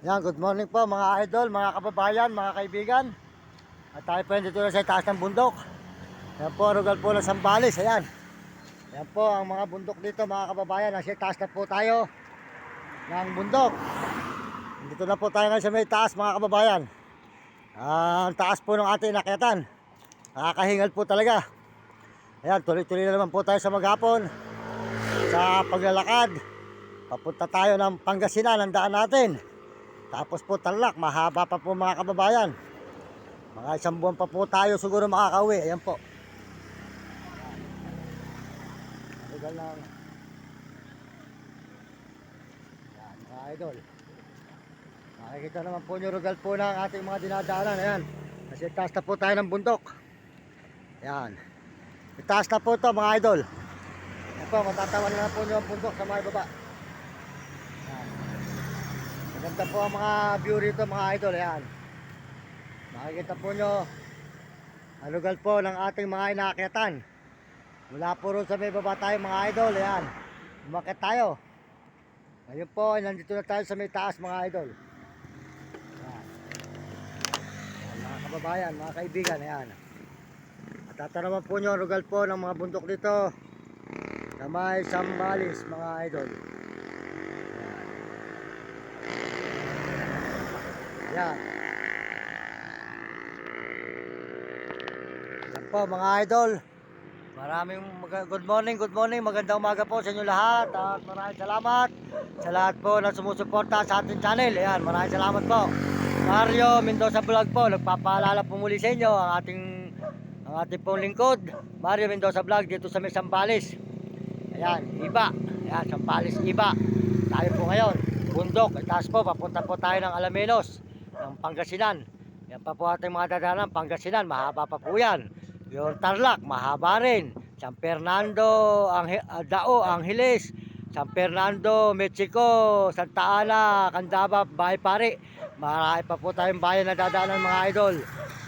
Yan, good morning po mga idol, mga kababayan, mga kaibigan. At tayo po dito na sa taas ng bundok. Yan po, rugal po ng Sambales, ayan. Yan po ang mga bundok dito mga kababayan. Nasa taas na po tayo ng bundok. Dito na po tayo ngayon sa may taas mga kababayan. Ang taas po ng ating inakyatan. Nakakahingal po talaga. Ayan, tuloy-tuloy na naman po tayo sa maghapon. Sa paglalakad. Papunta tayo ng Pangasinan ang daan natin. Tapos po Tarlac, mahaba pa po mga kababayan. Mga isang buwan pa po tayo siguro makakauwi. Ayan po. Ayan lang. Ayan, mga idol. Makikita naman po yung rugal po ng ating mga dinadaanan. Ayan. Kasi taas na po tayo ng bundok. Ayan. Itaas na po ito mga idol. Ayan po, matatawan na po nyo ang bundok sa mga baba. Ayan. Maganda po ang mga view rito mga idol. Ayan. Makikita po nyo ang lugar po ng ating mga inaakyatan. Mula po rin sa may baba tayo mga idol. Ayan. Umakyat tayo. Ngayon po, nandito na tayo sa may taas mga idol. Ayan. Ayan, mga kababayan, mga kaibigan. Ayan. At tatanaman po nyo ang lugar po ng mga bundok dito sa may Sambales mga idol. Ayan. Ayan. Yan po mga idol. Maraming good morning, magandang umaga po sa inyo lahat. At maraming salamat sa lahat po na sumusuporta sa ating channel. Ayan, maraming salamat po. Mario Mendoza Vlog po, nagpapaalala po muli sa inyo ang ating pong lingkod, Mario Mendoza Vlog dito sa may Sambales. Ayan, iba. Ayan, Sambales iba. Tayo po ngayon, bundok. Itaas po, papunta po tayo ng Alaminos, ng Pangasinan. Yan pa po ating mga dadaanan, Pangasinan, mahaba pa po yan. Yung Tarlac, mahaba rin. San Fernando, Dao, Angeles, San Fernando, Mexico, Santa Ana, Candaba, Bahay Pare. Marami pa po tayong bayan na dadaanan mga idol.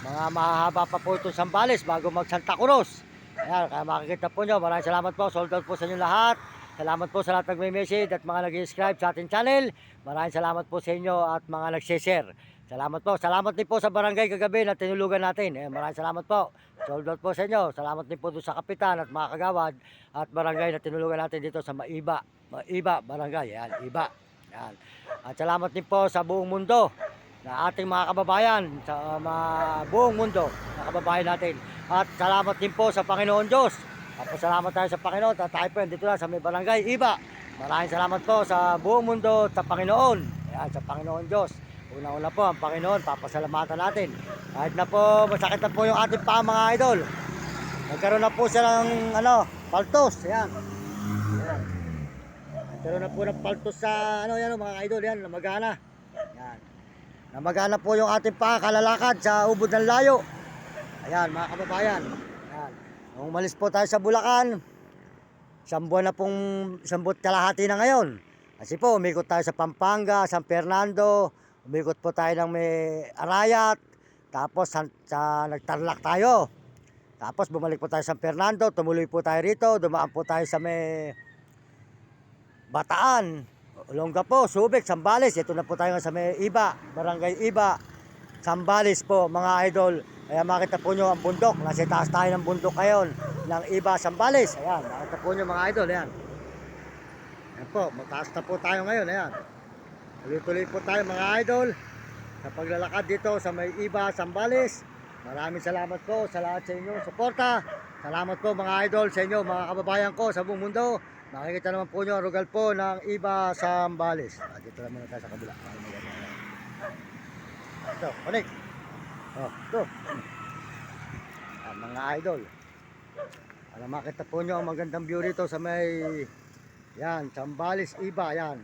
Mga mahaba pa po itong Sambales bago mag Santa Cruz. Ayan, kaya makikita po nyo. Maraming salamat po. Sold out po sa inyo lahat. Salamat po sa lahat nagme-message at mga nag-subscribe sa ating channel. Maraming salamat po sa inyo at mga nag-share. Salamat po. Salamat din po sa barangay kagabi na tinulugan natin. Maraming salamat po. Sold out po sa inyo. Salamat din po doon sa kapitan at mga kagawad at barangay na tinulugan natin dito sa Maiba. Maiba barangay. Ayan, Iba. Ayan. At salamat din po sa buong mundo na ating mga kababayan sa buong mundo na kababayan natin. At salamat din po sa Panginoon Diyos. Salamat tayo sa Panginoon at tayo po dito na sa may barangay Iba. Maraming salamat po sa buong mundo at sa Panginoon. Ayan, sa Panginoon Diyos. Una-una po ang Panginoon, papasalamatan natin. Kahit na po masakit na po yung ating paa mga idol. Nagkaroon na po siya ng paltos. Ayan. Ayan. Nagkaroon na po ng paltos sa yan mga idol. Yan, namagana. Ayan. Namagana po yung ating paa kalalakad sa ubod ng layo. Ayan mga kababayan. Ayan. Nung umalis po tayo sa Bulacan, isang buwan kalahati na ngayon. Kasi po umikot tayo sa Pampanga, San Fernando, umikot po tayo ng may Arayat, tapos nagtarlak tayo. Tapos bumalik po tayo sa San Fernando, tumuloy po tayo rito, dumaan po tayo sa may Bataan, Olongapo, Subic, Sambales. Ito na po tayo sa may Iba, Barangay Iba, Sambales po mga idol. Kaya makita po nyo ang bundok, nasa taas tayo ng bundok ngayon ng Iba, Sambales. Ayan, makita po nyo mga idol, ayan. Ayan po, mataas na po tayo ngayon, ayan. Tuloy-tuloy po tayo mga idol sa paglalakad dito sa may Iba, Sambales. Maraming salamat po sa lahat sa inyong suporta. Salamat po mga idol sa inyo, mga kababayan ko sa buong mundo. Makikita naman po nyo ang rugal po ng Iba, Sambales. Dito lang muna tayo sa kabila. Ito, connect. Ito. Mga idol. Para makita po nyo ang magandang view rito sa may Sambales, Iba, yan.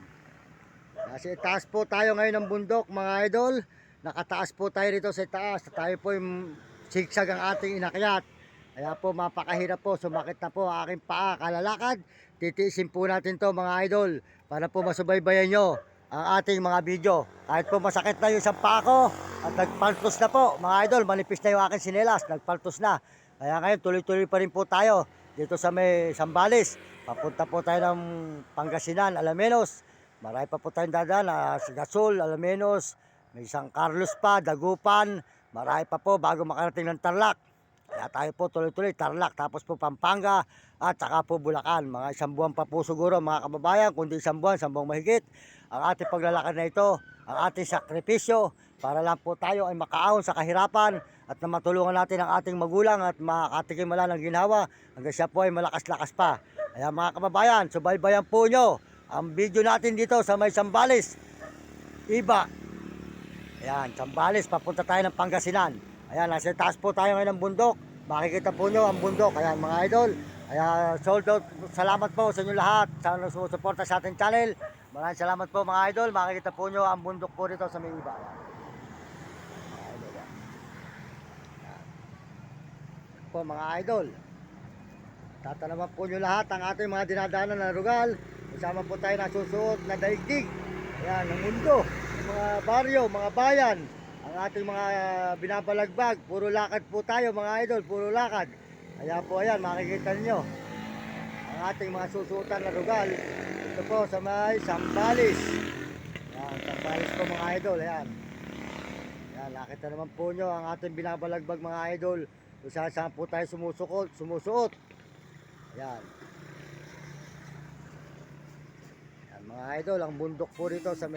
Kasi taas po tayo ngayon ng bundok mga idol. Nakataas po tayo rito sa taas. Tayo po yung sigsag ang ating inakyat. Kaya po mapakahirap po. Sumakit na po ang aking paa kalalakad. Titiisin po natin to mga idol para po masubaybayan nyo ang ating mga video. Kahit po masakit na yung isang paa ko at nagpaltos na po mga idol. Manipis na yung aking sinelas. Nagpaltos na. Kaya ngayon tuloy-tuloy pa rin po tayo dito sa may Sambales. Papunta po tayo ng Pangasinan, Alaminos. Marami pa po tayong dadaan, sa Gasol, Alamenos, may San Carlos pa, Dagupan, marami pa po bago makarating ng Tarlac. Kaya tayo po tuloy-tuloy, Tarlac, tapos po Pampanga, at saka po Bulacan. Mga 1 buwan pa po siguro mga kababayan, kundi 1 buwan, 1 buwang mahigit. Ang ating paglalakad na ito, ang ating sakripisyo, para lang po tayo ay makaahon sa kahirapan at na matulungan natin ang ating magulang at makatikim wala ng ginhawa hanggang siya po ay malakas-lakas pa. Kaya mga kababayan, subaybayan po nyo ang video natin dito sa may Zambales, Iba. Ayan, Zambales, papunta tayo ng Pangasinan. Ayan, nasa taas po tayo ngayon ng bundok. Makikita po nyo ang bundok. Ayan mga idol. Ayan, sold out. Salamat po sa inyo lahat sa sumusuporta sa ating channel. Maraming salamat po mga idol. Makikita po nyo ang bundok po rito sa may Iba. Ayan. Mga idol, ayan. Ayan. Po mga idol. Tatanaman po nyo lahat ang ating mga dinadaanan na lugar. Kasama po tayo nasusuot na daigdig. Ayan, ng mundo, mga baryo, mga bayan, ang ating mga binabalagbag. Puro lakad po tayo mga idol, puro lakad. Kaya po ayan, makikita niyo ang ating mga susuotan na lugar. Ito po sa may Zambales. Ayan, Zambales po mga idol, ayan. Ayan, nakita naman po nyo ang ating binabalagbag mga idol. Kung saan po tayo sumusuot. Ayan. Ayan mga idol, ang bundok po rito sa may